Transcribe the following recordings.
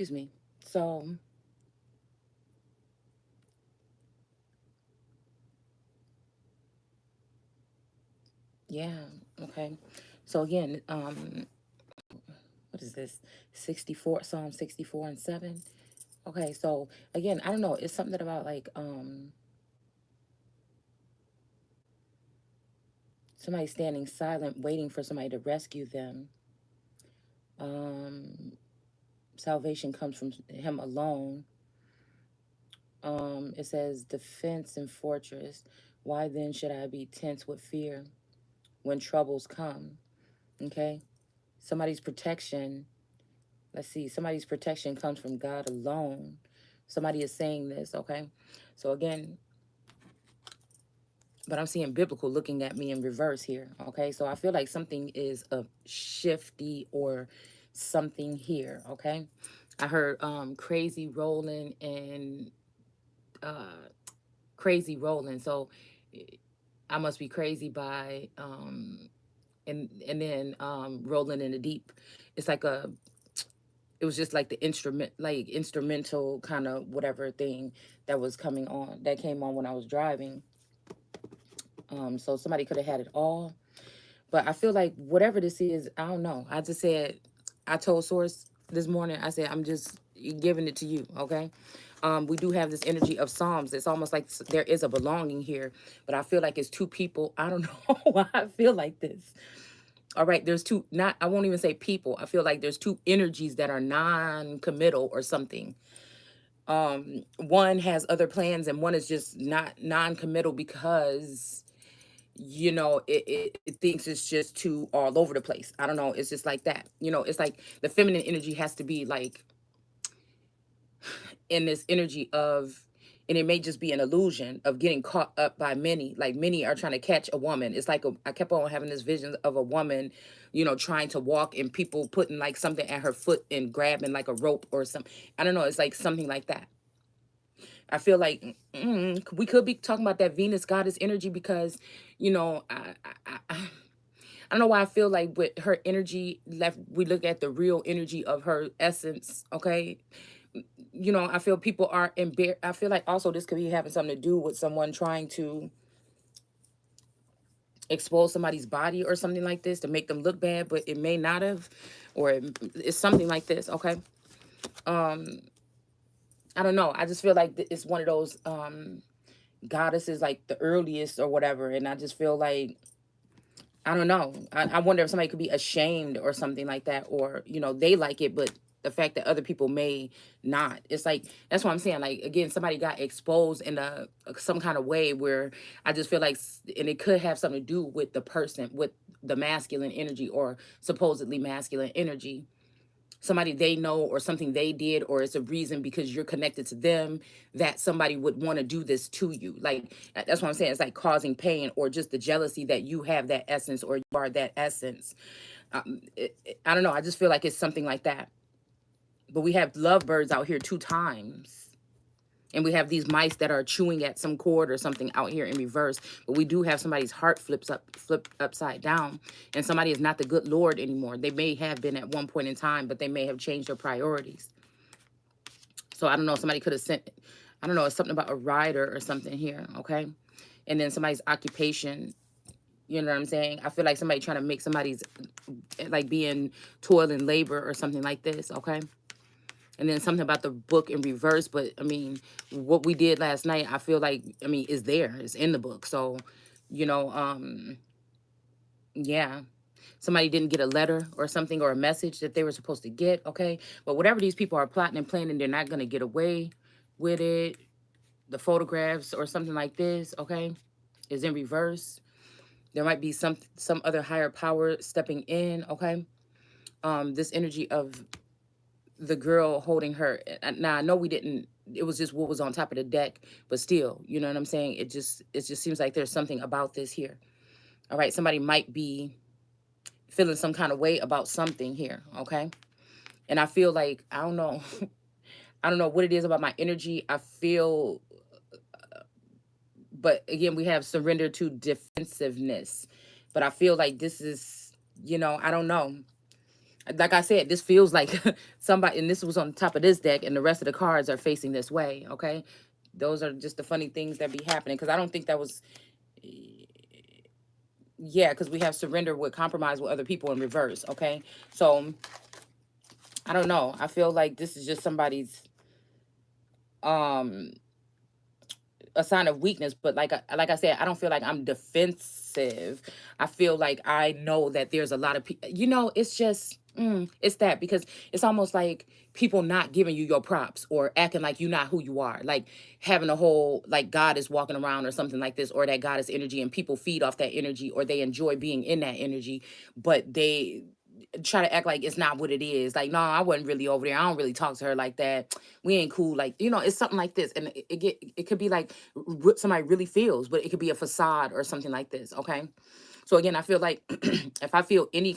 excuse me. So yeah, okay. So again, what is this? 64, Psalm 64 and 7. Okay, so again, I don't know. It's something about like somebody standing silent, waiting for somebody to rescue them. Um, Salvation comes from him alone. It says defense and fortress. Why then should I be tense with fear when troubles come? Okay. Somebody's protection, let's see, somebody's protection comes from God alone. Somebody is saying this, okay? So again, but I'm seeing biblical looking at me in reverse here, okay? So I feel like something is a shifty or something here, okay? I heard crazy rolling and uh crazy rolling. So I must be crazy by and then rolling in the deep. It's like a it was just like the instrument like instrumental kind of whatever thing that was coming on that came on when I was driving. So somebody could have had it all. But I feel like whatever this is, I don't know. I just said, I told Source this morning, I said, I'm just giving it to you, okay? We do have this energy of Psalms. It's almost like there is a belonging here, but I feel like it's two people. I don't know why I feel like this. All right, there's two, not, I won't even say people. I feel like there's two energies that are non-committal or something. One has other plans and one is just not non-committal because it thinks it's just too all over the place. I don't know, it's just like that. It's like the feminine energy has to be like in this energy of, and it may just be an illusion of getting caught up by many, like many are trying to catch a woman. It's like I kept on having this vision of a woman, trying to walk and people putting like something at her foot and grabbing like a rope or something. I don't know, it's like something like that. I feel like we could be talking about that Venus goddess energy because, you know, I don't know why I feel like with her energy left, we look at the real energy of her essence. Okay. I feel people are embarrassed. I feel like also this could be having something to do with someone trying to expose somebody's body or something like this to make them look bad, but it may not have, or it's something like this. Okay. Um, I don't know. I just feel like it's one of those goddesses, like the earliest or whatever. And I just feel like I don't know. I wonder if somebody could be ashamed or something like that, or they like it, but the fact that other people may not. It's like that's what I'm saying. Like again, somebody got exposed in some kind of way where I just feel like, and it could have something to do with the person with the masculine energy or supposedly masculine energy, somebody they know or something they did, or it's a reason because you're connected to them that somebody would want to do this to you. Like that's what I'm saying. It's like causing pain or just the jealousy that you have that essence or you are that essence. I don't know. I just feel like it's something like that. But we have lovebirds out here two times. And we have these mice that are chewing at some cord or something out here in reverse. But we do have somebody's heart flipped upside down. And somebody is not the good Lord anymore. They may have been at one point in time, but they may have changed their priorities. So I don't know. Somebody could have sent, I don't know, it's something about a rider or something here. Okay. And then somebody's occupation. You know what I'm saying? I feel like somebody trying to make somebody's like being toil and labor or something like this. Okay. And then something about the book in reverse. But I mean, what we did last night, I feel like, I mean, is there, it's in the book. So, you know, yeah, somebody didn't get a letter or something or a message that they were supposed to get. Okay. But whatever these people are plotting and planning, they're not going to get away with it. The photographs or something like this. Okay. Is in reverse. There might be some other higher power stepping in. Okay. This energy of the girl holding her. Now I know we didn't. It was just what was on top of the deck, but still, you know what I'm saying. It just seems like there's something about this here. All right, somebody might be feeling some kind of way about something here. Okay, and I feel like I don't know. I don't know what it is about my energy. I feel, but again, we have surrender to defensiveness. But I feel like this is, I don't know. Like I said, this feels like somebody, and this was on top of this deck, and the rest of the cards are facing this way. Okay, those are just the funny things that be happening, because I don't think that was, yeah, because we have surrender with compromise with other people in reverse. Okay, so I don't know. I feel like this is just somebody's um a sign of weakness, but like I said, I don't feel like I'm defensive. I feel like I know that there's a lot of people, it's just it's that, because it's almost like people not giving you your props, or acting like you're not who you are, like having a whole, like God is walking around or something like this, or that God is energy and people feed off that energy, or they enjoy being in that energy, but they try to act like it's not what it is. Like, no, I wasn't really over there. I don't really talk to her like that. We ain't cool. Like, it's something like this. And it could be like what somebody really feels, but it could be a facade or something like this. Okay. So again, I feel like if I feel any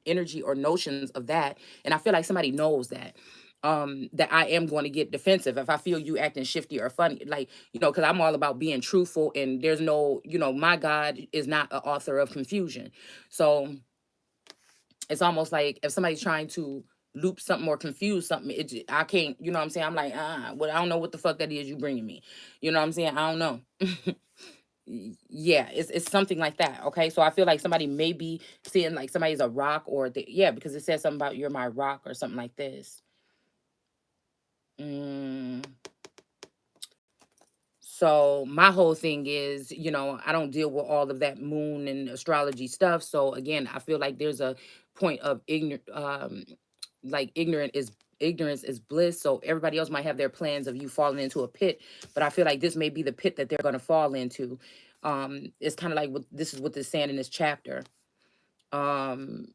energy or notions of that, and I feel like somebody knows that I am going to get defensive if I feel you acting shifty or funny, like, because I'm all about being truthful, and there's no, my God is not an author of confusion. So it's almost like if somebody's trying to loop something or confuse something, I can't, what I'm saying? I'm like, well, I don't know what the fuck that is you bringing me. You know what I'm saying? I don't know. Yeah, it's something like that. Okay, so I feel like somebody may be seeing like somebody's a rock, or yeah, because it says something about you're my rock or something like this. Mm. So my whole thing is, I don't deal with all of that moon and astrology stuff. So again, I feel like there's a point of like ignorance is bliss. So everybody else might have their plans of you falling into a pit, but I feel like this may be the pit that they're going to fall into. It's kind of like this is what this saying in this chapter. Um,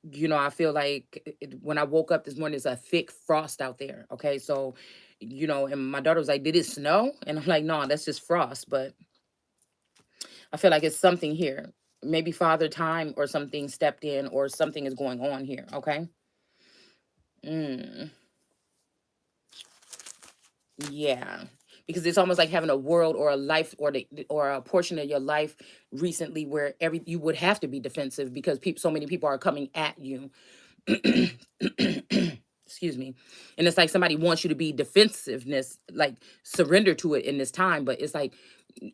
I feel like when I woke up this morning, it's a thick frost out there. Okay, so and my daughter was like, "Did it snow?" And I'm like, "No, that's just frost." But I feel like it's something here. Maybe Father Time or something stepped in, or something is going on here. Okay. Mm, yeah. Because it's almost like having a world or a life, or a portion of your life recently where you would have to be defensive, because so many people are coming at you. Excuse me. And it's like somebody wants you to be defensiveness, like surrender to it in this time, but it's like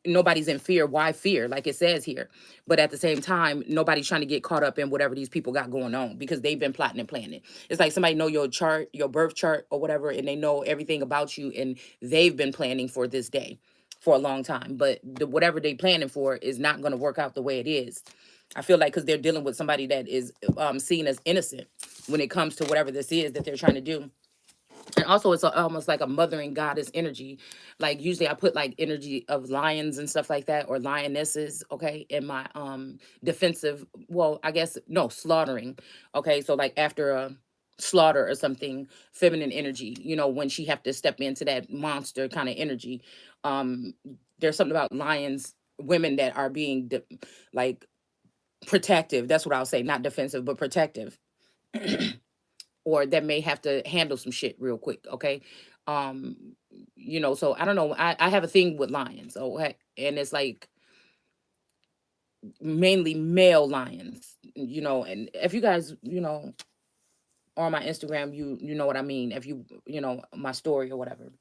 nobody's in fear. Why fear, like it says here? But at the same time, nobody's trying to get caught up in whatever these people got going on, because they've been plotting and planning. It's like somebody know your chart, your birth chart or whatever, and they know everything about you, and they've been planning for this day for a long time, but whatever they planning for is not going to work out the way it is. I feel like because they're dealing with somebody that is seen as innocent when it comes to whatever this is that they're trying to do. And also, it's almost like a mothering goddess energy. Like usually, I put like energy of lions and stuff like that, or lionesses. Okay, in my defensive. Well, I guess no, slaughtering. Okay, so like after a slaughter or something, feminine energy. When she have to step into that monster kind of energy. Um, there's something about lions, women that are being like protective. That's what I'll say, not defensive, but protective. Or that may have to handle some shit real quick. Okay. Um, so I don't know. I have a thing with lions. Okay. And it's like mainly male lions, and if you guys, on my Instagram, you know what I mean. If my story or whatever.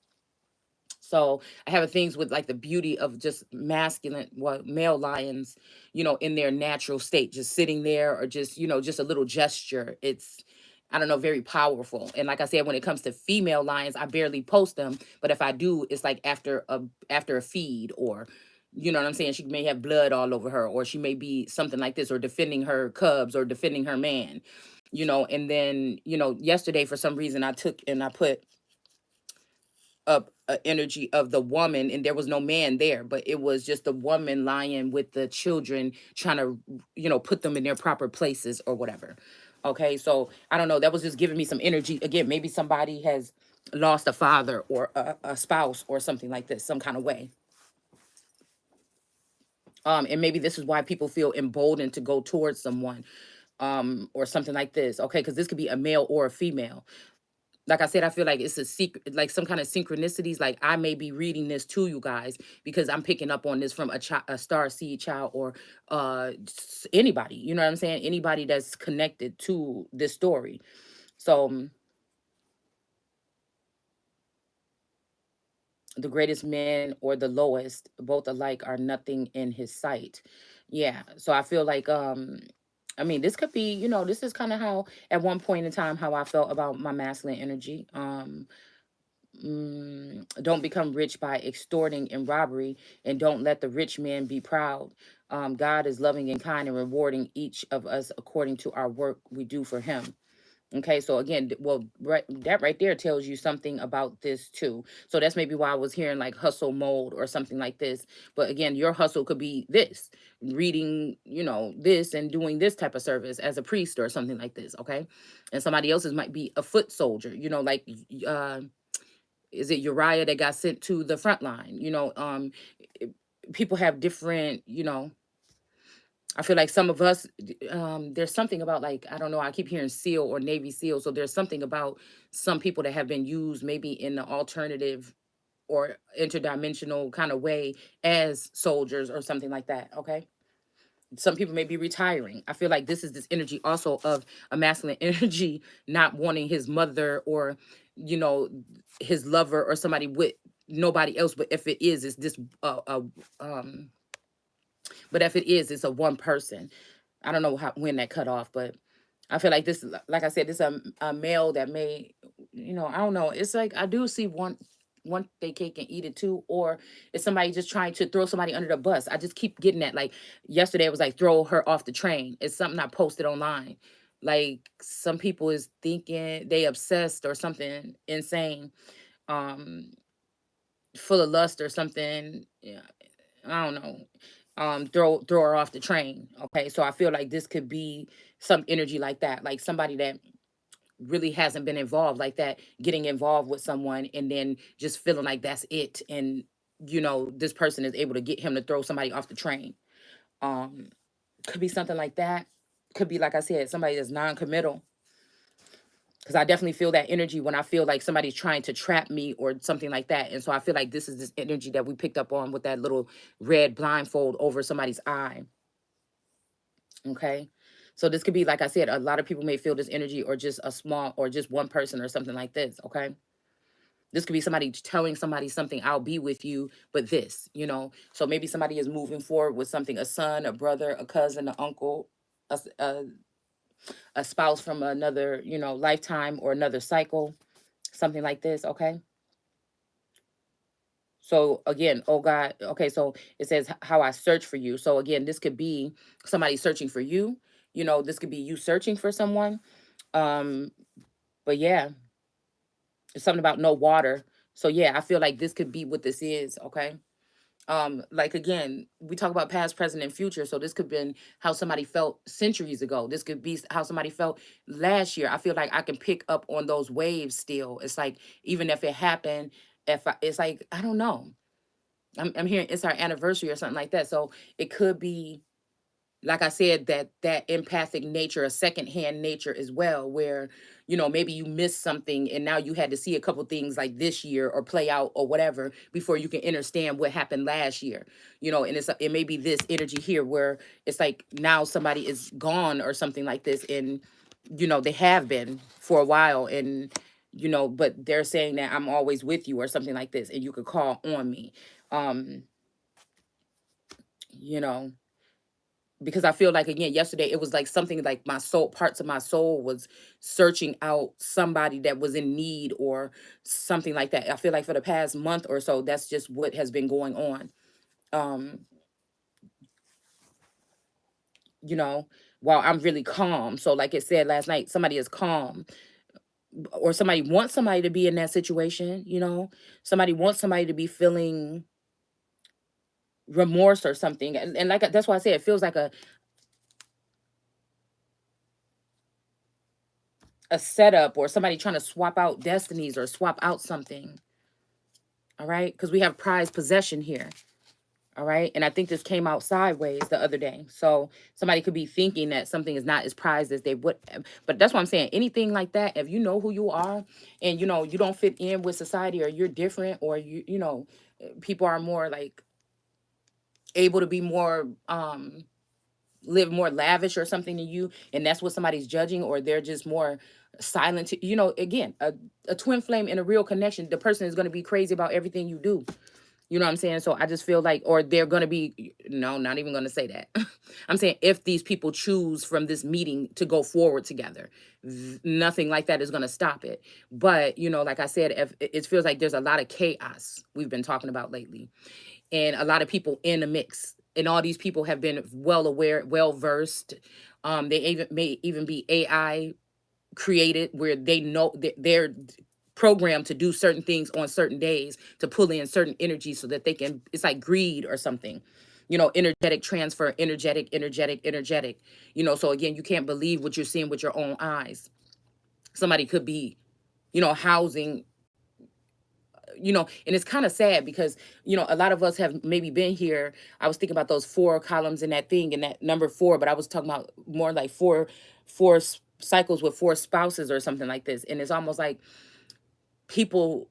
So I have a things with like the beauty of just masculine, well, male lions, in their natural state, just sitting there, or just, just a little gesture. It's, I don't know, very powerful. And like I said, when it comes to female lions, I barely post them, but if I do, it's like after a feed, or what I'm saying, she may have blood all over her, or she may be something like this, or defending her cubs, or defending her man, and then, yesterday for some reason I took and I put up a energy of the woman, and there was no man there, but it was just the woman lying with the children, trying to put them in their proper places or whatever. Okay, so I don't know, that was just giving me some energy. Again, maybe somebody has lost a father, or a spouse, or something like this, some kind of way. And maybe this is why people feel emboldened to go towards someone, or something like this. Okay, because this could be a male or a female. Like I said, I feel like it's a secret, like some kind of synchronicities. Like I may be reading this to you guys because I'm picking up on this from a child, a star seed child, or anybody. You know what I'm saying? Anybody that's connected to this story. So the greatest man or the lowest, both alike are nothing in his sight. Yeah. So I feel like I mean, this could be, this is kind of how at one point in time how I felt about my masculine energy. Don't become rich by extorting and robbery, and don't let the rich man be proud. God is loving and kind and rewarding each of us according to our work we do for him. Okay, so again, well, right, that right there tells you something about this too. So that's maybe why I was hearing like hustle mode or something like this. But again, your hustle could be this, reading, this and doing this type of service as a priest or something like this. Okay, and somebody else's might be a foot soldier. Like is it Uriah that got sent to the front line? I- People have different, I feel like some of us, there's something about like, I don't know, I keep hearing SEAL or Navy SEAL. So there's something about some people that have been used maybe in the alternative or interdimensional kind of way as soldiers or something like that. Okay. Some people may be retiring. I feel like this is this energy also of a masculine energy not wanting his mother or, you know, his lover or somebody with nobody else. But if it is, it's this, um, but if it is, it's a one person. I don't know when that cut off, but I feel like this, like I said, this a male that may, I don't know. It's like I do see one they cake and eat it too, or it's somebody just trying to throw somebody under the bus. I just keep getting that. Like yesterday, it was like throw her off the train. It's something I posted online. Like some people is thinking they obsessed or something insane, um, full of lust or something. Yeah, I don't know. Throw her off the train. Okay. So I feel like this could be some energy like that. Like somebody that really hasn't been involved like that, getting involved with someone and then just feeling like that's it. And this person is able to get him to throw somebody off the train. Um, could be something like that. Could be like I said, somebody that's non-committal. Because I definitely feel that energy when I feel like somebody's trying to trap me or something like that. And so I feel like this is this energy that we picked up on with that little red blindfold over somebody's eye. Okay. So this could be, like I said, a lot of people may feel this energy or just a small or just one person or something like this. Okay. This could be somebody telling somebody something, I'll be with you, but this. So maybe somebody is moving forward with something, a son, a brother, a cousin, an uncle, a spouse from another, lifetime or another cycle, something like this. Okay. So again, oh God, okay, so it says how I search for you. So again, this could be somebody searching for you. This could be you searching for someone. Um, but yeah, it's something about no water. So yeah, I feel like this could be what this is, okay? Like again, we talk about past, present, and future. So this could been how somebody felt centuries ago. This could be how somebody felt last year. I feel like I can pick up on those waves still. It's like even if it happened, it's like I don't know. I'm hearing it's our anniversary or something like that. So it could be, like I said, that empathic nature, a secondhand nature as well, where maybe you missed something and now you had to see a couple things like this year or play out or whatever before you can understand what happened last year. And it may be this energy here where it's like now somebody is gone or something like this, and they have been for a while, and but they're saying that I'm always with you or something like this, and you could call on me. um you know because I feel like again yesterday it was like something like my soul, parts of my soul was searching out somebody that was in need or something like that. I feel like for the past month or so that's just what has been going on. um you know while I'm really calm, so like it said last night, somebody is calm, or somebody wants somebody to be in that situation. Somebody wants somebody to be feeling remorse or something, and like that's why I say it feels like a setup or somebody trying to swap out destinies or swap out something. All right, because we have prized possession here. All right. And I think this came out sideways the other day. So somebody could be thinking that something is not as prized as they would. But that's what I'm saying. Anything like that, if you know who you are and you don't fit in with society, or you're different, or people are more like able to be more live more lavish or something than you, and that's what somebody's judging, or they're just more silent again, a twin flame in a real connection, the person is going to be crazy about everything you do. You know what I'm saying? So I just feel like, or they're going to be, no, not even going to say that. I'm saying if these people choose from this meeting to go forward together, nothing like that is going to stop it. But, like I said, if it feels like there's a lot of chaos we've been talking about lately, and a lot of people in the mix. And all these people have been well aware, well versed. They even may even be AI created, where they know that they're programmed to do certain things on certain days to pull in certain energy so that they can. It's like greed or something. Energetic transfer, energetic. So again, you can't believe what you're seeing with your own eyes. Somebody could be, housing, and it's kind of sad because a lot of us have maybe been here. I was thinking about those four columns in that thing and that number four, but I was talking about more like cycles with four spouses or something like this. And it's almost like people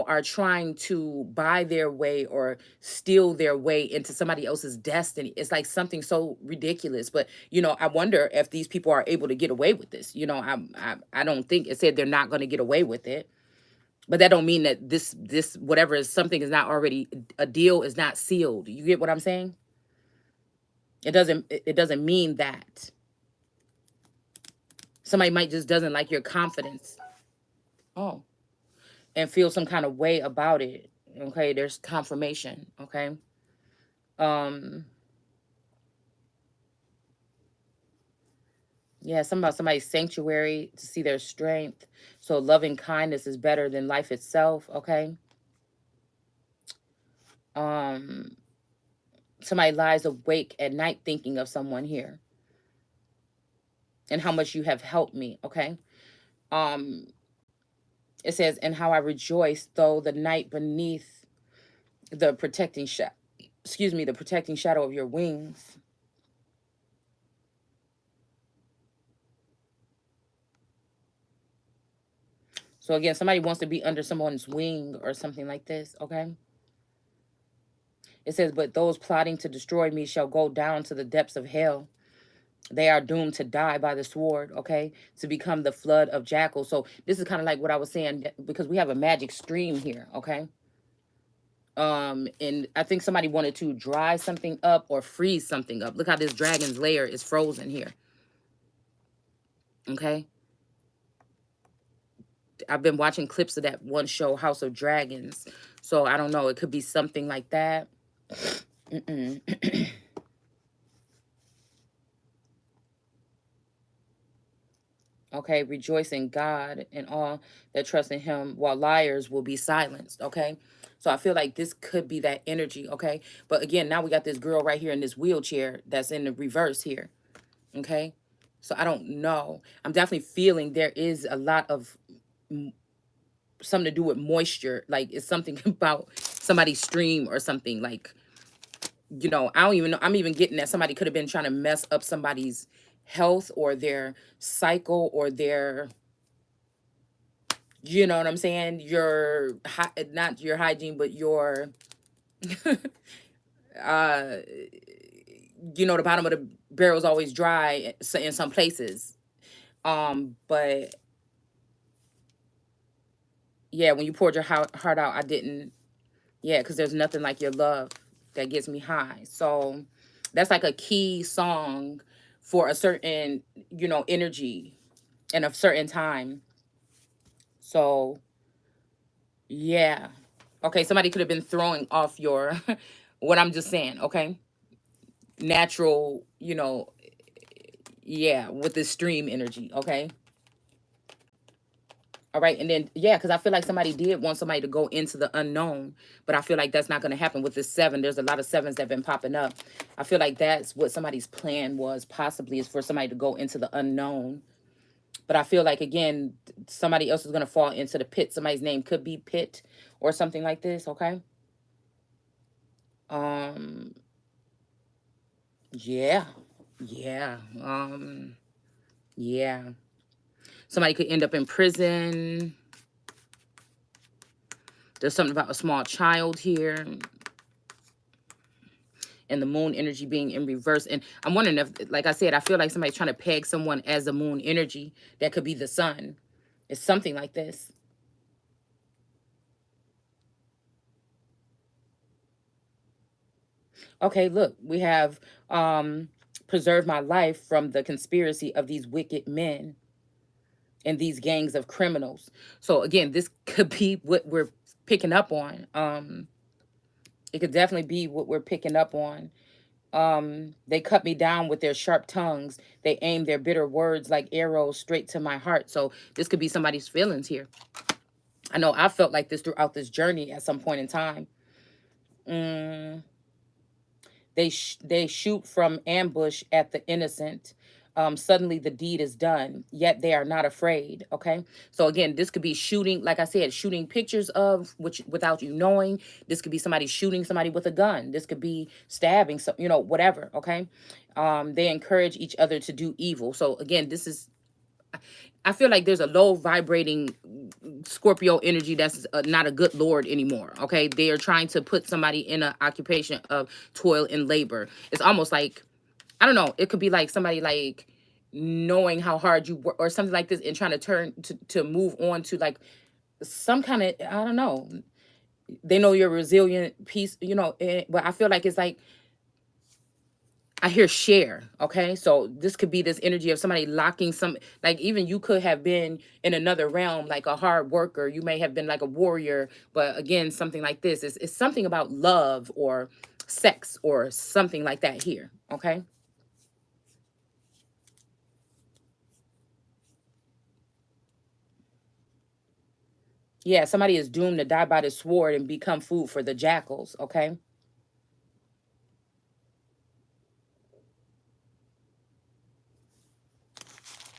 are trying to buy their way or steal their way into somebody else's destiny. It's like something so ridiculous, but I wonder if these people are able to get away with this. I don't think it said they're not going to get away with it, but that don't mean that this whatever is something is not already, a deal is not sealed. You get what I'm saying? It doesn't mean that. Somebody might just doesn't like your confidence. Oh, and feel some kind of way about it. Okay, there's confirmation. Okay. Um yeah, something about somebody's sanctuary to see their strength. So loving kindness is better than life itself. Okay. Um Somebody lies awake at night thinking of someone here and how much you have helped me. Okay. um it says, and how I rejoice though the night beneath the protecting the protecting shadow of your wings. So again, somebody wants to be under someone's wing or something like this. Okay. It says, but those plotting to destroy me shall go down to the depths of hell. They are doomed to die by the sword. Okay, to become the flood of jackals. So this is kind of like what I was saying, because we have a magic stream here. Okay. And I think somebody wanted to dry something up or freeze something up. Look how this dragon's lair is frozen here. Okay. I've been watching clips of that one show, House of Dragons. So I don't know. It could be something like that. Okay. Rejoice in God and all that trust in him, while liars will be silenced. Okay. So I feel like this could be that energy. Okay. But again, now we got this girl right here in this wheelchair that's in the reverse here. Okay. So I don't know. I'm definitely feeling there is a lot of something to do with moisture. Like it's something about somebody's stream or something. Like, I don't even know. I'm even getting that somebody could have been trying to mess up somebody's health or their cycle or their, you know what I'm saying? Not your hygiene, but your, uh, the bottom of the barrel is always dry in some places. But yeah, when you poured your heart out, I didn't. Yeah, because there's nothing like your love that gets me high. So that's like a key song for a certain, energy in a certain time. So yeah. Okay, somebody could have been throwing off your what I'm just saying, okay? Natural, yeah, with this stream energy, okay? All right, and then yeah, because I feel like somebody did want somebody to go into the unknown, but I feel like that's not going to happen with this seven. There's a lot of sevens that have been popping up. I feel like that's what somebody's plan was, possibly, is for somebody to go into the unknown. But I feel like again, somebody else is going to fall into the pit. Somebody's name could be Pit or something like this. Okay. Um, yeah, yeah, yeah. Somebody could end up in prison. There's something about a small child here, and the moon energy being in reverse. And I'm wondering if, like I said, I feel like somebody's trying to peg someone as a moon energy. That could be the sun. It's something like this. Okay, look, we have preserved my life from the conspiracy of these wicked men and these gangs of criminals. So again, this could be what we're picking up on. It could definitely be what we're picking up on. They cut me down with their sharp tongues. They aim their bitter words like arrows straight to my heart. So this could be somebody's feelings here. I know I felt like this throughout this journey at some point in time. Mm, they shoot from ambush at the innocent. Suddenly the deed is done, yet they are not afraid. Okay, so again, this could be shooting, like I said, shooting pictures of which without you knowing. This could be somebody shooting somebody with a gun. This could be stabbing, so whatever. Okay, they encourage each other to do evil. So again, this is, I feel like there's a low vibrating Scorpio energy that's not a good lord anymore. Okay, they are trying to put somebody in an occupation of toil and labor. It's almost like, I don't know. It could be like somebody like knowing how hard you work or something like this, and trying to turn to move on to like some kind of, I don't know. They know you're a resilient piece, but I feel like it's like, I hear share. Okay. So this could be this energy of somebody locking some, like even you could have been in another realm, like a hard worker. You may have been like a warrior, but again, something like this is, it's something about love or sex or something like that here. Okay. Yeah. Somebody is doomed to die by the sword and become food for the jackals. Okay.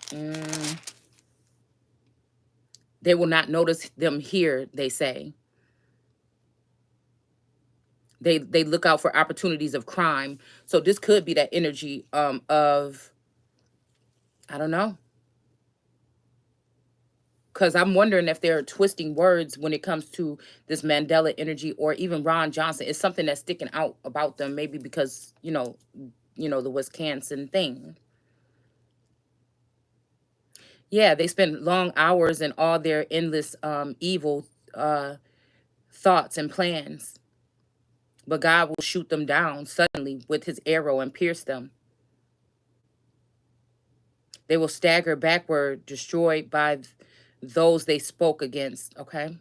Mm, they will not notice them here, they say. They look out for opportunities of crime. So this could be that energy of, I don't know, because I'm wondering if they're twisting words when it comes to this Mandela energy or even Ron Johnson. It's something that's sticking out about them, maybe because the Wisconsin thing. Yeah, they spend long hours in all their endless evil uh, thoughts and plans, but God will shoot them down suddenly with His arrow and pierce them. They will stagger backward, destroyed by those they spoke against. Okay.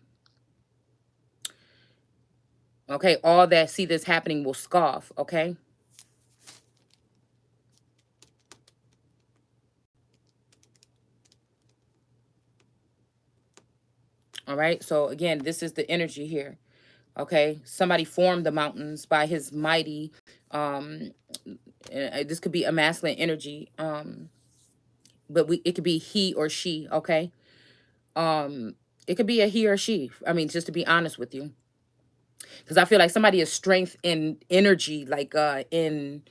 Okay. All that see this happening will scoff. Okay. All right. So again, this is the energy here. Okay. Somebody formed the mountains by his mighty. Um, this could be a masculine energy. But it could be he or she. Okay. It could be a he or she. I mean, just to be honest with you, because I feel like somebody is strength in energy, like in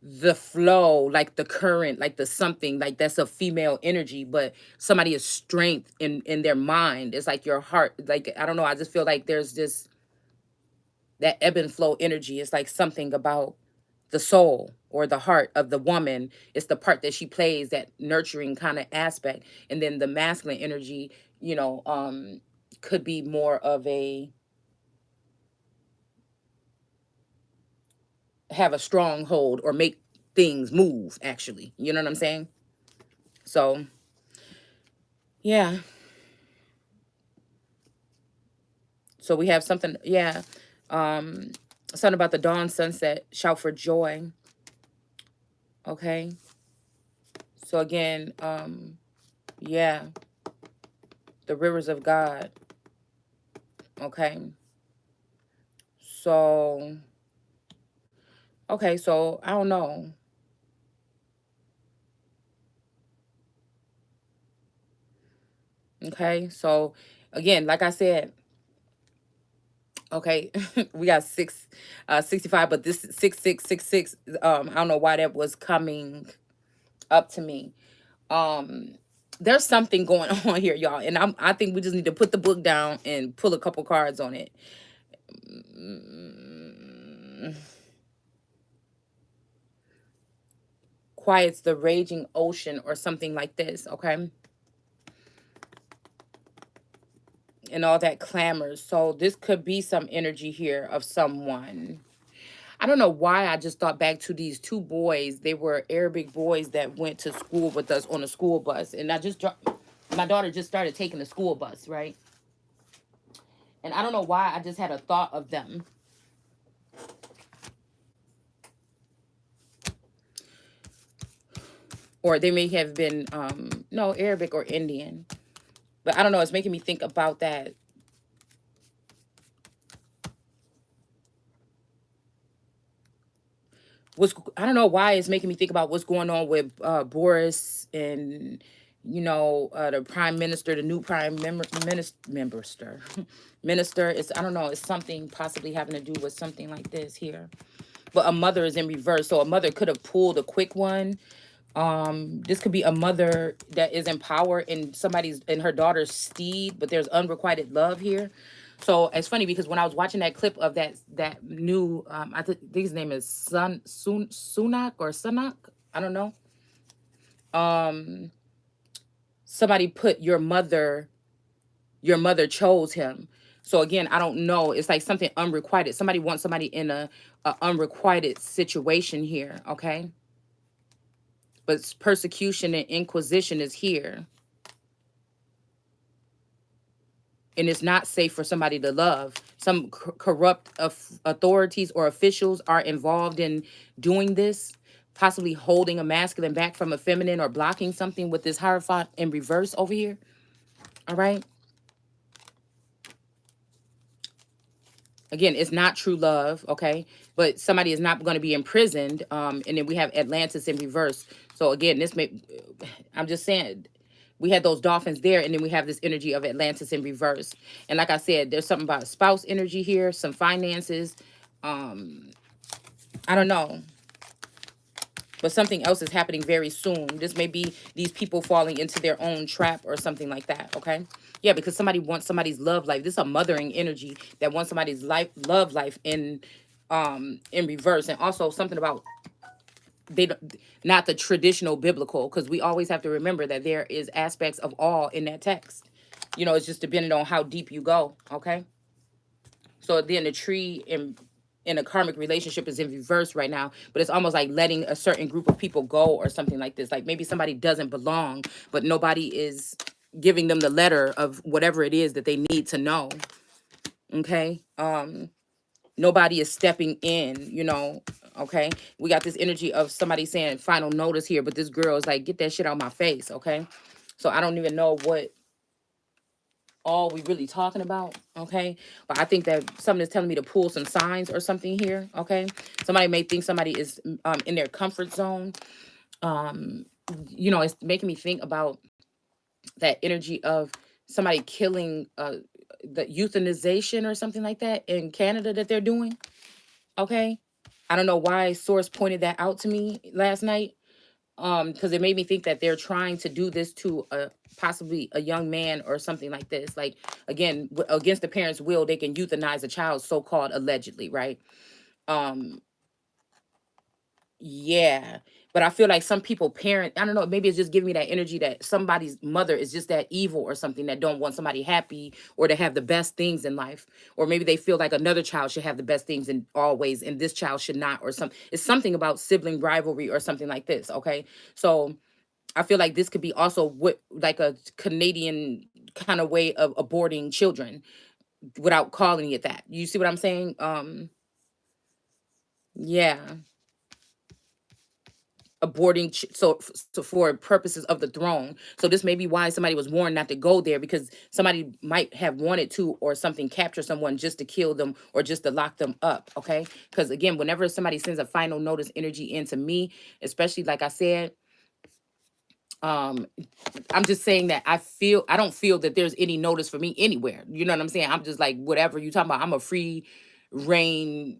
the flow, like the current, like the something, like that's a female energy, but somebody is strength in their mind. It's like your heart, like I don't know, I just feel like there's this, that ebb and flow energy. It's like something about the soul or the heart of the woman. It's the part that she plays, that nurturing kind of aspect. And then the masculine energy, you know um could be more of a, have a strong hold or make things move, actually, you know what I'm saying? So yeah. So we have something, yeah. Um, something about the dawn, sunset, shout for joy. Okay. So again, yeah, the rivers of God. Okay. So, okay, so I don't know. Okay. So again, like I said, Okay. We got 65, but this 6666, I don't know why that was coming up to me. Um there's something going on here, y'all, and I think we just need to put the book down and pull a couple cards on it. Mm, quiets the raging ocean or something like this, okay? And all that clamors. So this could be some energy here of someone. I don't know why I just thought back to these two boys. They were Arabic boys that went to school with us on a school bus. And my daughter just started taking the school bus, right? And I don't know why I just had a thought of them. Or they may have been no, Arabic or Indian. But I don't know, it's making me think about that. I don't know why it's making me think about what's going on with Boris and the prime minister, the new minister minister. It's, I don't know, it's something possibly having to do with something like this here. But a mother is in reverse, so a mother could have pulled a quick one. This could be a mother that is in power in somebody's, in her daughter's steed, but there's unrequited love here. So it's funny because when I was watching that clip of that new, think his name is Sunak or Sunak, I don't know. Um, somebody put your mother chose him. So again, I don't know. It's like something unrequited. Somebody wants somebody in a unrequited situation here. Okay, but persecution and inquisition is here, and it's not safe for somebody to love. Some corrupt authorities or officials are involved in doing this, possibly holding a masculine back from a feminine or blocking something with this Hierophant in reverse over here. All right. Again, it's not true love, okay? But somebody is not going to be imprisoned. And then we have Atlantis in reverse. So again, I'm just saying, we had those dolphins there, and then we have this energy of Atlantis in reverse. And like I said, there's something about spouse energy here, some finances. Um, I don't know. But something else is happening very soon. This may be these people falling into their own trap or something like that, okay? Yeah, because somebody wants somebody's love life. This is a mothering energy that wants somebody's love life in reverse. And also something about they don't, not the traditional biblical, because we always have to remember that there is aspects of all in that text. It's just depending on how deep you go, okay? So then the tree in a karmic relationship is in reverse right now, but it's almost like letting a certain group of people go or something like this. Like maybe somebody doesn't belong, but nobody is giving them the letter of whatever it is that they need to know. Okay. Nobody is stepping in. Okay. We got this energy of somebody saying final notice here, but this girl is like, get that shit out my face. Okay. So I don't even know what all we really talking about, okay? But I think that something is telling me to pull some signs or something here, okay? Somebody may think somebody is in their comfort zone. Um, it's making me think about that energy of somebody killing the euthanization or something like that in Canada that they're doing, okay? I don't know why Source pointed that out to me last night, because it made me think that they're trying to do this to possibly a young man or something like this. Like, again, against the parents' will, they can euthanize a child, so-called allegedly, right? um yeah, but I feel like some people parent, I don't know, maybe it's just giving me that energy that somebody's mother is just that evil or something, that don't want somebody happy or to have the best things in life. Or maybe they feel like another child should have the best things in always and this child should not, or some, it's something about sibling rivalry or something like this, okay? So I feel like this could be also what, like a Canadian kind of way of aborting children without calling it that. You see what I'm saying? Yeah, aborting so for purposes of the throne. So this may be why somebody was warned not to go there, because somebody might have wanted to or something capture someone just to kill them or just to lock them up, okay? Because again, whenever somebody sends a final notice energy into me, especially like I said, um I'm just saying that I don't feel that there's any notice for me anywhere. You know what I'm saying? I'm just like, whatever you talking about. I'm a free reign,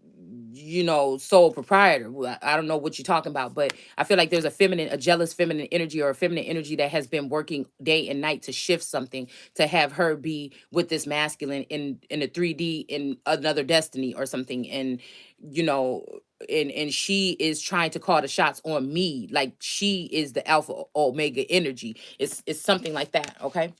sole proprietor. Well, I don't know what you're talking about, but I feel like there's a jealous feminine energy or a feminine energy that has been working day and night to shift something, to have her be with this masculine in a 3D in another destiny or something. And you know, and she is trying to call the shots on me, like she is the alpha omega energy. It's something like that, okay?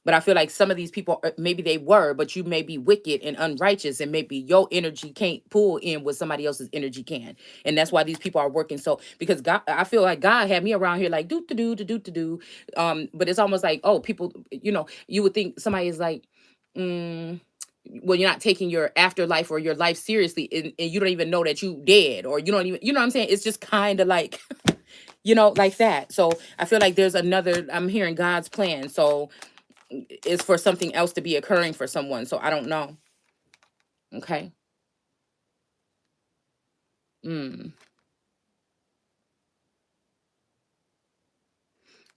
But I feel like some of these people, maybe they were, but you may be wicked and unrighteous, and maybe your energy can't pull in what somebody else's energy can, and that's why these people are working. So because God, I feel like God had me around here like do to do to do to do, but it's almost like, oh, people, you would think somebody is like, mm, well, you're not taking your afterlife or your life seriously, and you don't even know that you dead, or you don't even, what I'm saying? It's just kind of like, like that. So I feel like there's another. I'm hearing God's plan. So is for something else to be occurring for someone. So I don't know. Okay. Mm.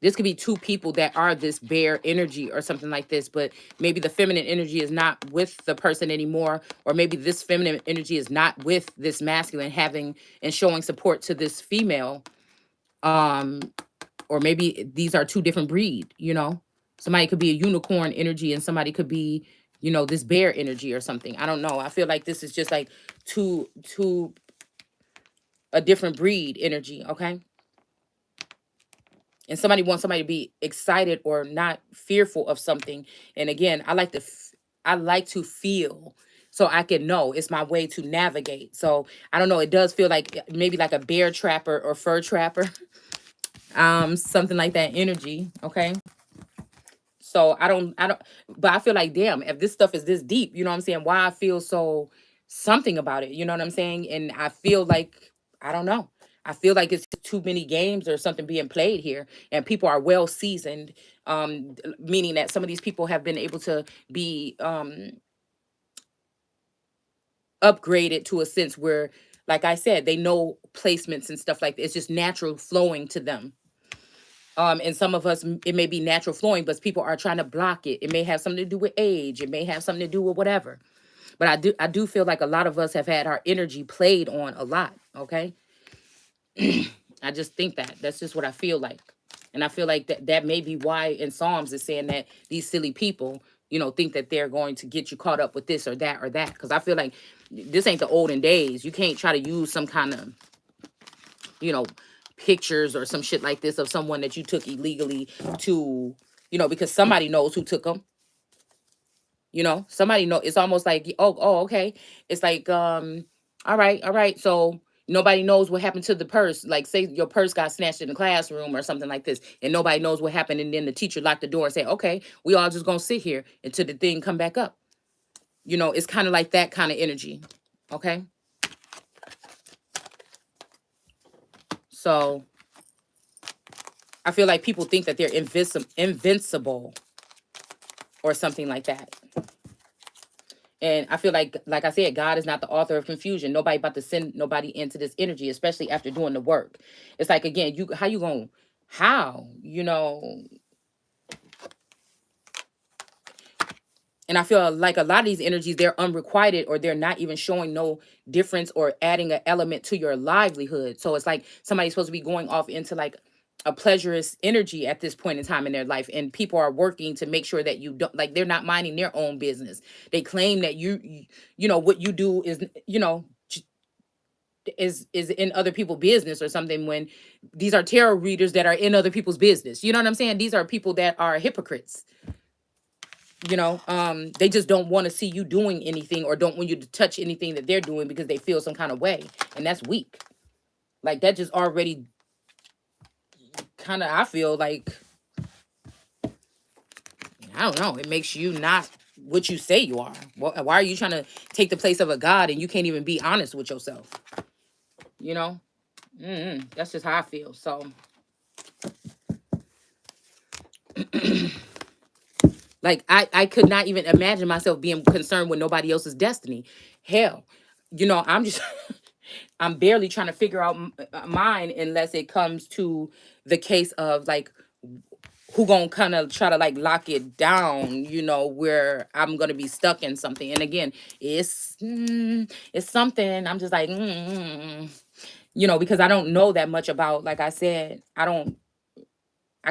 This could be two people that are this bear energy or something like this, but maybe the feminine energy is not with the person anymore, or maybe this feminine energy is not with this masculine having and showing support to this female. Um, or maybe these are two different breed. Somebody could be a unicorn energy and somebody could be, this bear energy or something. I don't know. I feel like this is just like two a different breed energy, okay? And somebody wants somebody to be excited or not fearful of something. And again, I like to feel so I can know. It's my way to navigate. So I don't know, it does feel like maybe like a bear trapper or fur trapper. Something like that energy, okay? So I don't, but I feel like, damn, if this stuff is this deep, you know what I'm saying? Why I feel so something about it, you know what I'm saying? And I feel like, I don't know. I feel like it's too many games or something being played here, and people are well seasoned, meaning that some of these people have been able to be upgraded to a sense where, like I said, they know placements and stuff like that. It's just natural flowing to them. And some of us, it may be natural flowing, but people are trying to block it. It may have something to do with age. It may have something to do with whatever. But I do feel like a lot of us have had our energy played on a lot. Okay. I just think that's just what I feel like. And I feel like that may be why in Psalms it's saying that these silly people, think that they're going to get you caught up with this or that or that. Because I feel like this ain't the olden days. You can't try to use some kind of, you know, pictures or some shit like this of someone that you took illegally to, because somebody knows who took them. Somebody know. It's almost like, oh, okay. It's like, all right. So nobody knows what happened to the purse. Like, say your purse got snatched in the classroom or something like this, and nobody knows what happened. And then the teacher locked the door and said, okay, we all just gonna sit here until the thing come back up. It's kind of like that kind of energy. Okay. So I feel like people think that they're invincible or something like that. And I feel like I said, God is not the author of confusion. Nobody about to send nobody into this energy, especially after doing the work. It's like, again, how you going, how, and I feel like a lot of these energies, they're unrequited, or they're not even showing no difference or adding an element to your livelihood. So it's like somebody's supposed to be going off into like a pleasurous energy at this point in time in their life, and people are working to make sure that you don't, like, they're not minding their own business. They claim that what you do is, is in other people's business or something, when these are tarot readers that are in other people's business. You know what I'm saying? These are people that are hypocrites. They just don't want to see you doing anything, or don't want you to touch anything that they're doing, because they feel some kind of way, and that's weak. Like, that just already kind of, I feel like, I don't know, it makes you not what you say you are. Why are you trying to take the place of a god and you can't even be honest with yourself? you know that's just how I feel. So like, I could not even imagine myself being concerned with nobody else's destiny. Hell, I'm just I'm barely trying to figure out mine, unless it comes to the case of like who gonna kind of try to like lock it down, where I'm gonna be stuck in something. And again, it's something I'm just like, because I don't know that much about, like I said, I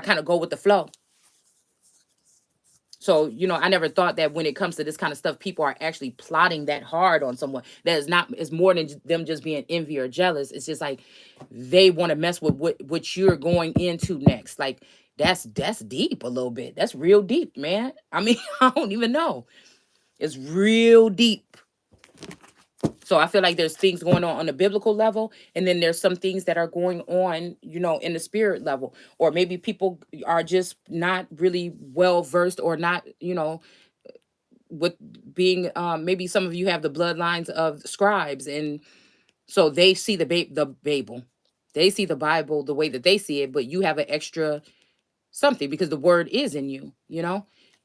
kind of go with the flow. So, I never thought that when it comes to this kind of stuff, people are actually plotting that hard on someone. That is not, it's more than them just being envy or jealous. It's just like they want to mess with what you're going into next. Like that's deep a little bit. That's real deep, man. I mean, I don't even know. It's real deep. So I feel like there's things going on the biblical level, and then there's some things that are going on, in the spirit level, or maybe people are just not really well versed, or not, with being, maybe some of you have the bloodlines of scribes, and so they see the Bible, they see the Bible the way that they see it, but you have an extra something because the word is in you.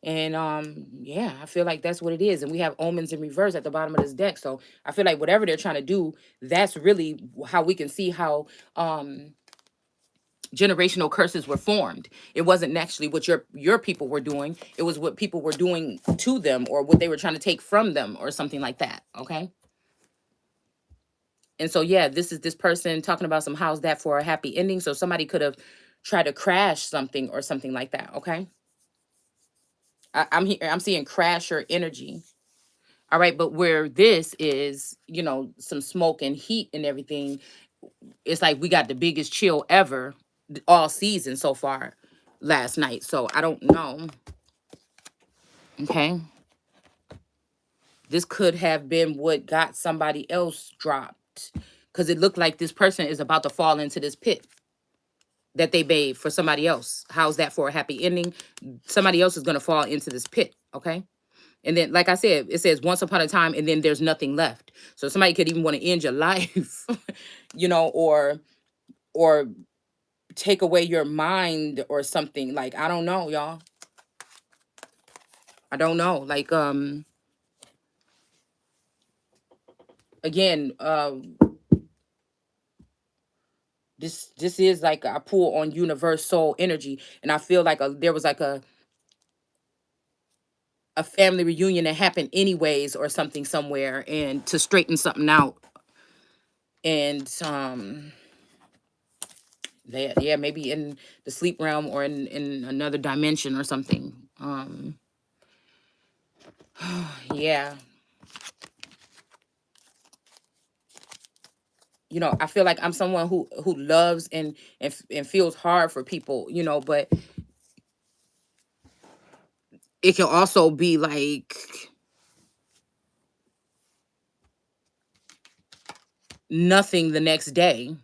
And yeah, I feel like that's what it is. And we have omens in reverse at the bottom of this deck. So I feel like whatever they're trying to do, that's really how we can see how generational curses were formed. It wasn't actually what your people were doing. It was what people were doing to them, or what they were trying to take from them, or something like that. Okay. And so yeah, this is this person talking about some how's that for a happy ending. So somebody could have tried to crash something or something like that. Okay. I'm here. I'm seeing crasher energy. All right, but where this is, some smoke and heat and everything, it's like we got the biggest chill ever all season so far last night. So I don't know. Okay, this could have been what got somebody else dropped, because it looked like this person is about to fall into this pit that they made for somebody else. How's that for a happy ending? Somebody else is going to fall into this pit. Okay. And then, like I said, it says once upon a time, and then there's nothing left. So somebody could even want to end your life, or take away your mind or something. Like, I don't know, y'all. I don't know. Like, again, this is like I pull on universe soul energy, and I feel like there was like a family reunion that happened anyways, or something somewhere, and to straighten something out. And yeah, maybe in the sleep realm, or in another dimension or something. Yeah, I feel like I'm someone who loves and feels hard for people, but it can also be like nothing the next day.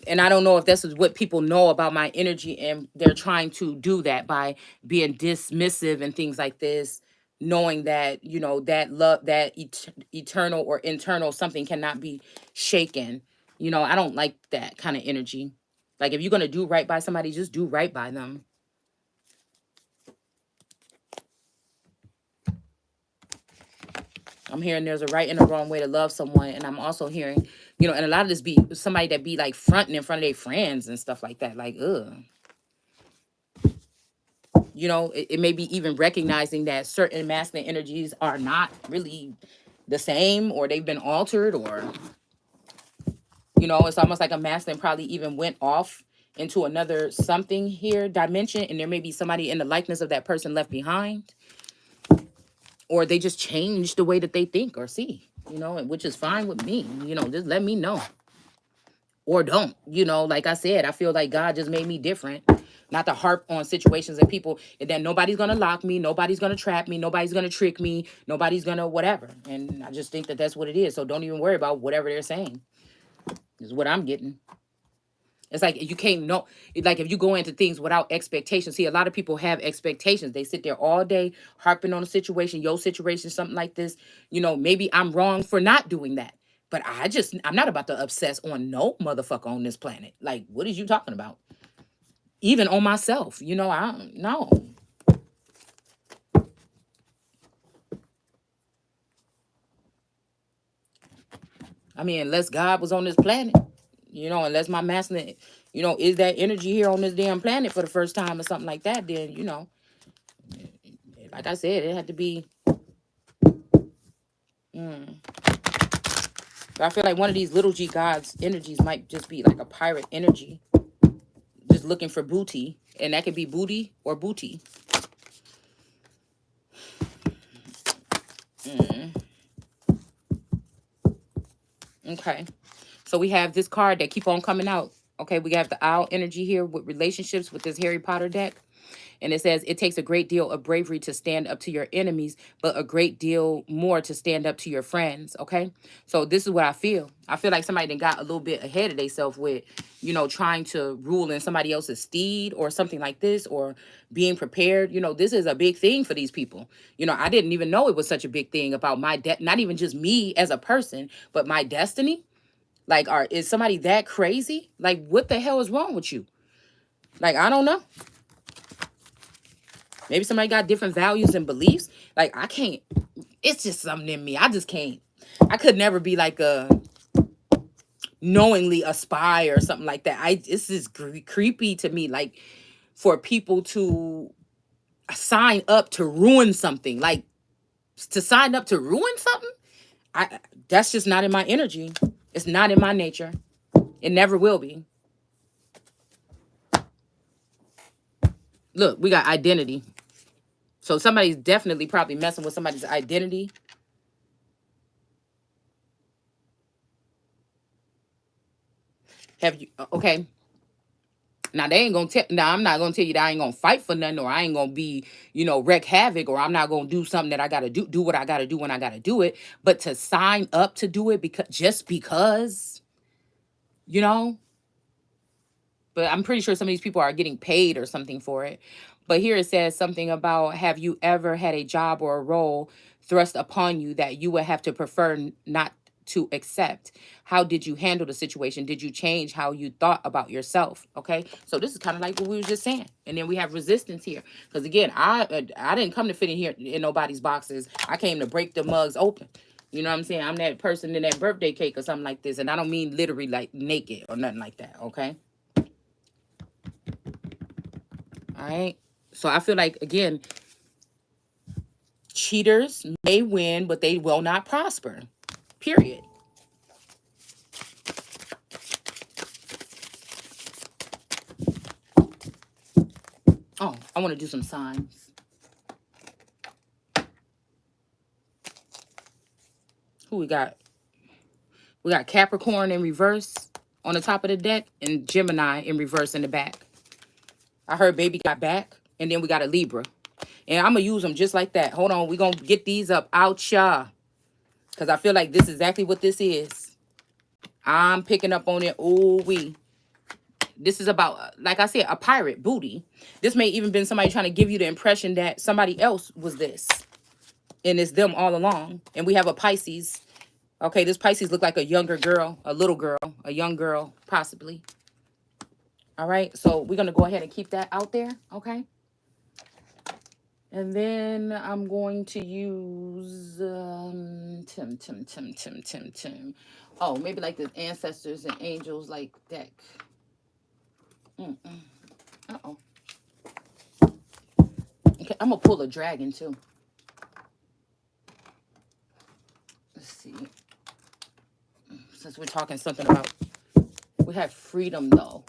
And I don't know if this is what people know about my energy, and they're trying to do that by being dismissive and things like this, knowing that, that love, that eternal or internal something cannot be shaken. I don't like that kind of energy. Like, if you're going to do right by somebody, just do right by them. I'm hearing there's a right and a wrong way to love someone. And I'm also hearing, and a lot of this be somebody that be like fronting in front of their friends and stuff like that. Like, ugh. It may be even recognizing that certain masculine energies are not really the same, or they've been altered, or, it's almost like a masculine probably even went off into another something here dimension. And there may be somebody in the likeness of that person left behind, or they just changed the way that they think or see, and which is fine with me. Just let me know, or don't. Like I said, I feel like God just made me different. Not to harp on situations and people, and that nobody's gonna lock me, nobody's gonna trap me, nobody's gonna trick me, nobody's gonna whatever. And I just think that that's what it is. So don't even worry about whatever they're saying. Is what I'm getting. It's like you can't know. Like, if you go into things without expectations. See, a lot of people have expectations. They sit there all day harping on a situation, your situation, something like this. Maybe I'm wrong for not doing that. But I'm not about to obsess on no motherfucker on this planet. Like, what is you talking about? Even on myself, I don't know. I mean, unless God was on this planet, unless my masculine, you know, is that energy here on this damn planet for the first time or something like that, then, you know, like I said, it had to be. Mm. I feel like one of these little G gods energies might just be like a pirate energy, just looking for booty, and that could be booty or booty. Mm. Okay, so we have this card that keep on coming out. Okay, we have the owl energy here with relationships with this Harry Potter deck. And it says, it takes a great deal of bravery to stand up to your enemies, but a great deal more to stand up to your friends. Okay. So this is what I feel. I feel like somebody that got a little bit ahead of themselves with, you know, trying to rule in somebody else's steed or something like this, or being prepared. You know, this is a big thing for these people. You know, I didn't even know it was such a big thing about my not even just me as a person, but my destiny. Like, is somebody that crazy? Like, what the hell is wrong with you? Like, I don't know. Maybe somebody got different values and beliefs. Like, I can't. It's just something in me. I just can't. I could never be like a knowingly a spy or something like that. This is creepy to me. Like, for people to sign up to ruin something, like to sign up to ruin something. That's just not in my energy. It's not in my nature. It never will be. Look, we got identity. So somebody's definitely probably messing with somebody's identity. Have you okay? Now they ain't gonna tell. Now I'm not gonna tell you that I ain't gonna fight for nothing, or I ain't gonna be, you know, wreck havoc, or I'm not gonna do something that I gotta do what I gotta do when I gotta do it. But to sign up to do it because, you know. But I'm pretty sure some of these people are getting paid or something for it. But here it says something about, have you ever had a job or a role thrust upon you that you would have to prefer not to accept? How did you handle the situation? Did you change how you thought about yourself? Okay, so this is kind of like what we were just saying. And then we have resistance here, because again, I didn't come to fit in here in nobody's boxes. I came to break the mugs open. You know what I'm saying? I'm that person in that birthday cake or something like this, and I don't mean literally like naked or nothing like that. Okay. All right. So I feel like, again, cheaters may win, but they will not prosper. Period. Oh, I want to do some signs. Who we got? We got Capricorn in reverse on the top of the deck and Gemini in reverse in the back. I heard baby got back, and then we got a Libra. And I'm going to use them just like that. Hold on. We're going to get these up out, y'all. Because I feel like this is exactly what this is. I'm picking up on it. Ooh, wee. This is about, like I said, a pirate booty. This may even been somebody trying to give you the impression that somebody else was this, and it's them all along. And we have a Pisces. Okay, this Pisces look like a younger girl, a little girl, a young girl, possibly. All right, so we're gonna go ahead and keep that out there. Okay, and then I'm going to use Tim. Oh, maybe like the ancestors and angels like deck. Uh-oh. Okay, I'm gonna pull a dragon too. Let's see. Since we're talking something about, we have freedom though.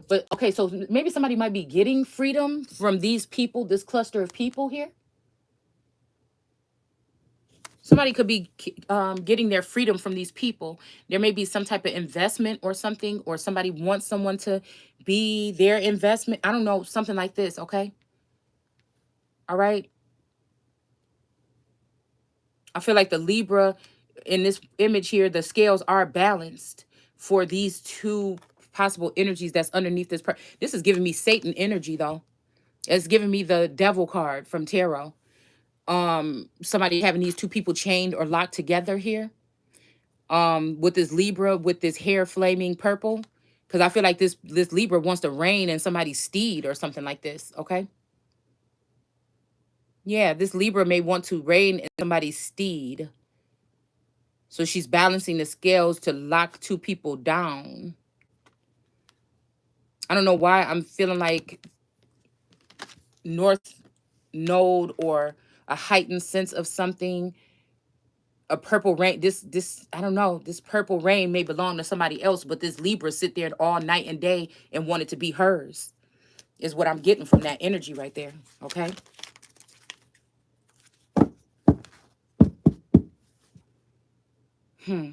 But okay, so maybe somebody might be getting freedom from these people, this cluster of people here. Somebody could be getting their freedom from these people. There may be some type of investment or something, or somebody wants someone to be their investment. I don't know, something like this. Okay. All right. I feel like the Libra in this image here, the scales are balanced for these two possible energies that's underneath this. This is giving me Satan energy, though. It's giving me the devil card from tarot. Somebody having these two people chained or locked together here. With this Libra with this hair flaming purple. Because I feel like this Libra wants to reign in somebody's steed or something like this. Okay. Yeah, this Libra may want to reign in somebody's steed. So she's balancing the scales to lock two people down. I don't know why I'm feeling like North Node or a heightened sense of something. A purple rain. This I don't know. This purple rain may belong to somebody else, but this Libra sit there all night and day and want it to be hers. Is what I'm getting from that energy right there. Okay. Hmm.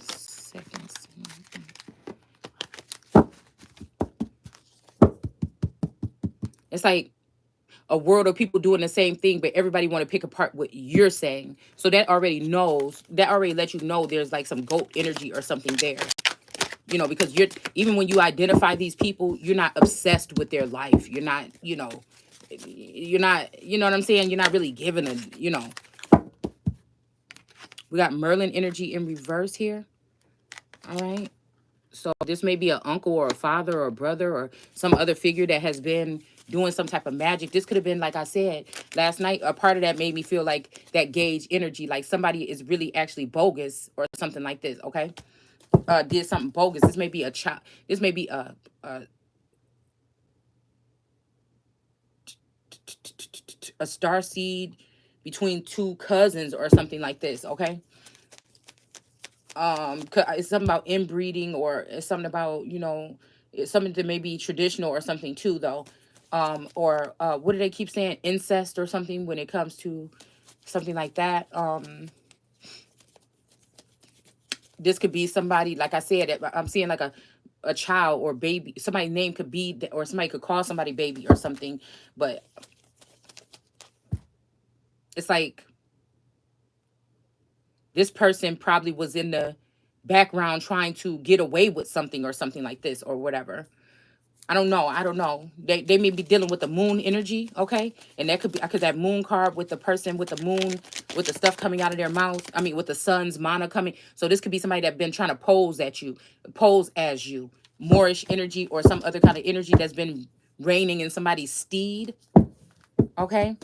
Seconds. It's like a world of people doing the same thing, but everybody want to pick apart what you're saying. So that already knows. That already lets you know there's like some goat energy or something there. Because you're, even when you identify these people, you're not obsessed with their life. You're not, you're not, you know what I'm saying? You're not really giving we got Merlin energy in reverse here. All right. So this may be an uncle or a father or a brother or some other figure that has been doing some type of magic. This could have been, like I said, last night, a part of that made me feel like that gauge energy, like somebody is really actually bogus or something like this, okay? Did something bogus. This may be a child. This may be a star seed between two cousins or something like this, okay? It's something about inbreeding, or it's something about, it's something that may be traditional or something too, though. Or what do they keep saying, incest or something when it comes to something like that. This could be somebody, like I said, I'm seeing like a child or baby. Somebody's name could be, or somebody could call somebody baby or something. But it's like this person probably was in the background trying to get away with something or something like this or whatever. I don't know. I don't know. They may be dealing with the moon energy, okay? And that could be because that moon card with the person with the moon, with the stuff coming out of their mouth. I mean, with the sun's mana coming. So this could be somebody that been trying to pose at you, pose as you. Moorish energy or some other kind of energy that's been reigning in somebody's steed, okay?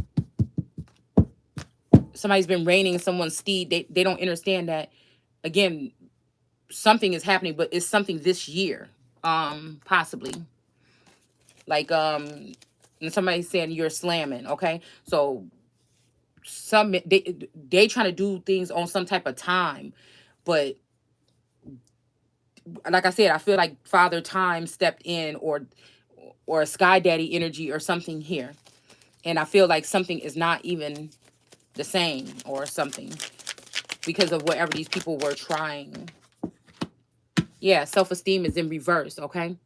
Somebody's been reigning in someone's steed. They don't understand that, again, something is happening, but it's something this year, possibly. Like, and somebody's saying you're slamming, okay? So they trying to do things on some type of time, but like I said, I feel like Father Time stepped in, or a Sky Daddy energy or something here, and I feel like something is not even the same or something because of whatever these people were trying. Yeah, self-esteem is in reverse, okay?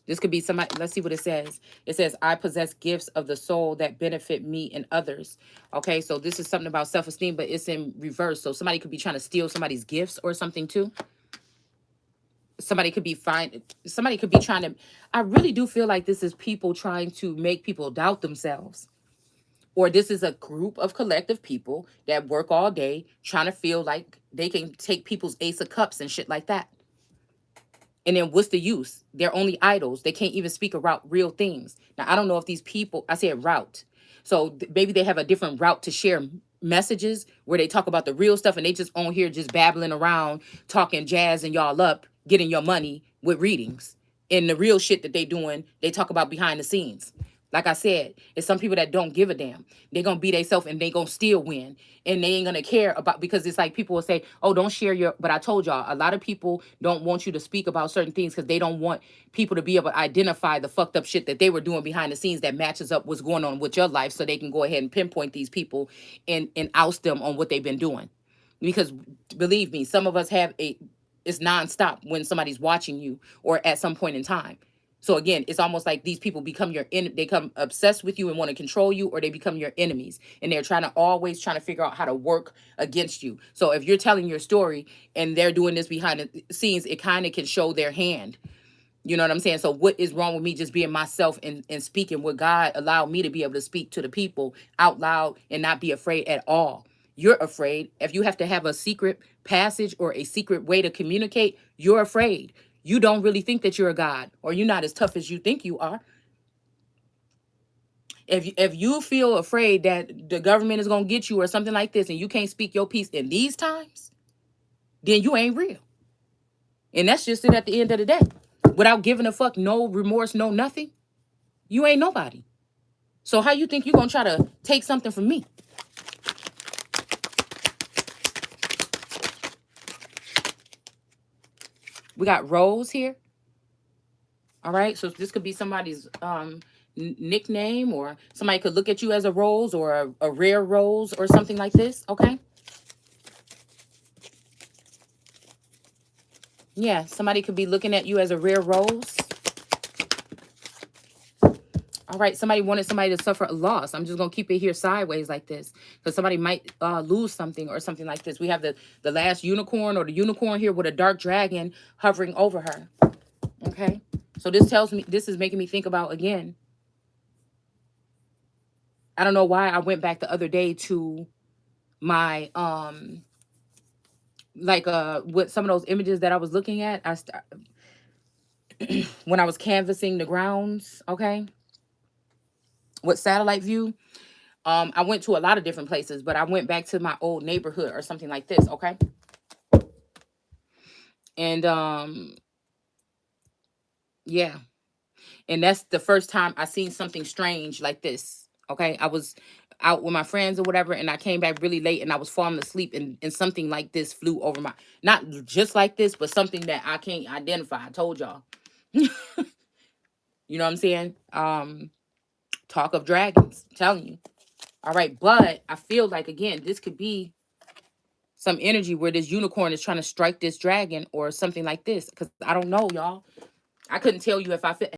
This could be somebody. Let's see what it says. It says, I possess gifts of the soul that benefit me and others. Okay, so this is something about self-esteem, but it's in reverse. So somebody could be trying to steal somebody's gifts or something too. Somebody could be fine. Somebody could be trying to. I really do feel like this is people trying to make people doubt themselves. Or this is a group of collective people that work all day trying to feel like they can take people's ace of cups and shit like that. And then what's the use? They're only idols. They can't even speak about real things. Now, I don't know if these people, I said route. So maybe they have a different route to share messages where they talk about the real stuff and they just on here just babbling around, talking jazz and y'all up, getting your money with readings. And the real shit that they doing, they talk about behind the scenes. Like I said, it's some people that don't give a damn. They're gonna be themselves and they gonna still win. And they ain't gonna care about, because it's like people will say, oh, don't share your, but I told y'all, a lot of people don't want you to speak about certain things because they don't want people to be able to identify the fucked up shit that they were doing behind the scenes that matches up what's going on with your life, so they can go ahead and pinpoint these people and oust them on what they've been doing. Because believe me, some of us have it's nonstop when somebody's watching you or at some point in time. So again, it's almost like these people become they become obsessed with you and want to control you, or they become your enemies, and they're trying to figure out how to work against you. So if you're telling your story and they're doing this behind the scenes, it kind of can show their hand. You know what I'm saying? So what is wrong with me just being myself and speaking what God allowed me to be able to speak to the people out loud and not be afraid at all? You're afraid. If you have to have a secret passage or a secret way to communicate, you're afraid. You don't really think that you're a God, or you're not as tough as you think you are. If you feel afraid that the government is going to get you or something like this, and you can't speak your piece in these times, then you ain't real. And that's just it at the end of the day. without giving a fuck, no remorse, no nothing, you ain't nobody. So how you think you gonna try to take something from me? We got Rose here. All right. So this could be somebody's nickname, or somebody could look at you as a rose or a rare rose or something like this. Okay. Yeah. Somebody could be looking at you as a rare rose. All right. Somebody wanted somebody to suffer a loss. I'm just going to keep it here sideways like this, because somebody might lose something or something like this. We have the last unicorn, or the unicorn here with a dark dragon hovering over her. Okay. So this tells me, this is making me think about, again, I don't know why I went back the other day to my like with some of those images that I was looking at. When I was canvassing the grounds, okay, with satellite view. I went to a lot of different places, but I went back to my old neighborhood or something like this, okay? And yeah. And that's the first time I seen something strange like this. Okay. I was out with my friends or whatever, and I came back really late and I was falling asleep, and something like this flew over my, not just like this, but something that I can't identify. I told y'all. You know what I'm saying? Talk of dragons, I'm telling you. All right. But I feel like, again, this could be some energy where this unicorn is trying to strike this dragon or something like this. Because I don't know, y'all. I couldn't tell you if I feel